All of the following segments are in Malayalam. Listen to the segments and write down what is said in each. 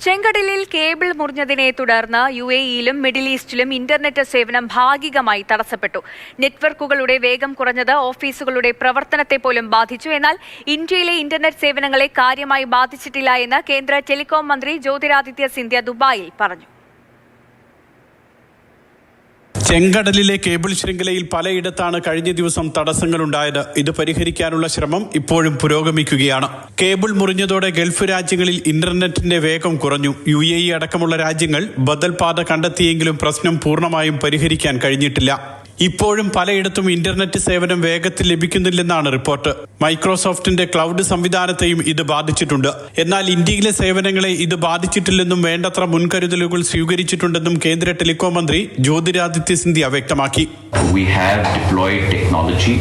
ചെങ്കടലിൽ കേബിൾ മുറിഞ്ഞതിനെ തുടർന്ന് യുഎഇയിലും മിഡിൽ ഈസ്റ്റിലും ഇന്റർനെറ്റ് സേവനം ഭാഗികമായി തടസ്സപ്പെട്ടു. നെറ്റ്വർക്കുകളുടെ വേഗം കുറഞ്ഞത് ഓഫീസുകളുടെ പ്രവർത്തനത്തെ പോലും ബാധിച്ചു. എന്നാൽ ഇന്ത്യയിലെ ഇന്റർനെറ്റ് സേവനങ്ങളെ കാര്യമായി ബാധിച്ചിട്ടില്ല എന്ന് കേന്ദ്ര ടെലികോം മന്ത്രി ജ്യോതിരാദിത്യ സിന്ധ്യ ദുബായിൽ പറഞ്ഞു. ചെങ്കടലിലെ കേബിൾ ശൃംഖലയിൽ പലയിടത്താണ് കഴിഞ്ഞ ദിവസം തടസ്സങ്ങളുണ്ടായത്. ഇത് പരിഹരിക്കാനുള്ള ശ്രമം ഇപ്പോഴും പുരോഗമിക്കുകയാണ്. കേബിൾ മുറിഞ്ഞതോടെ ഗൾഫ് രാജ്യങ്ങളിൽ ഇന്റർനെറ്റിന്റെ വേഗം കുറഞ്ഞു. യുഎഇ അടക്കമുള്ള രാജ്യങ്ങൾ ബദൽ പാത കണ്ടെത്തിയെങ്കിലും പ്രശ്നം പൂർണ്ണമായും പരിഹരിക്കാൻ കഴിഞ്ഞിട്ടില്ല. ഇപ്പോഴും പലയിടത്തും ഇന്റർനെറ്റ് സേവനം വേഗത്തിൽ ലഭിക്കുന്നില്ലെന്നാണ് റിപ്പോർട്ട്. മൈക്രോസോഫ്റ്റിന്റെ ക്ലൗഡ് സംവിധാനത്തെയും ഇത് ബാധിച്ചിട്ടുണ്ട്. എന്നാൽ ഇന്ത്യയിലെ സേവനങ്ങളെ ഇത് ബാധിച്ചിട്ടില്ലെന്നും വേണ്ടത്ര മുൻകരുതലുകൾ സ്വീകരിച്ചിട്ടുണ്ടെന്നും കേന്ദ്ര ടെലികോം മന്ത്രി ജ്യോതിരാദിത്യ സിന്ധ്യ വ്യക്തമാക്കി. We have deployed technology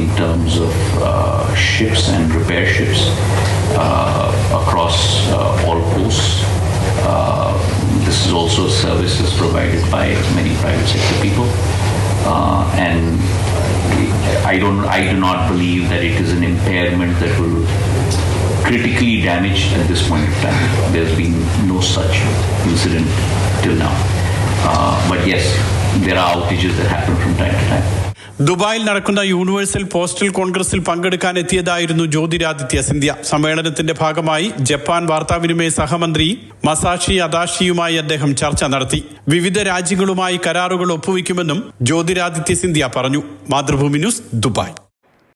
in terms of ships and repair ships across all coasts. This is also a service that's provided by many private sector people. And I do not believe that it is an impairment that will critically damage at this point of time. There's been no such incident till now. But yes, there are outages that happen from time to time. ദുബായിൽ നടക്കുന്ന യൂണിവേഴ്സൽ പോസ്റ്റൽ കോൺഗ്രസിൽ പങ്കെടുക്കാൻ എത്തിയതായിരുന്നു ജ്യോതിരാദിത്യ സിന്ധ്യ. സമ്മേളനത്തിന്റെ ഭാഗമായി ജപ്പാൻ വാർത്താവിനിമയ സഹമന്ത്രി മസാഷി അദാഷിയുമായി അദ്ദേഹം ചർച്ച നടത്തി. വിവിധ രാജ്യങ്ങളുമായി കരാറുകൾ ഒപ്പുവെക്കുമെന്നും ജ്യോതിരാദിത്യ സിന്ധ്യ പറഞ്ഞു. Mathrubhumi news, Dubai.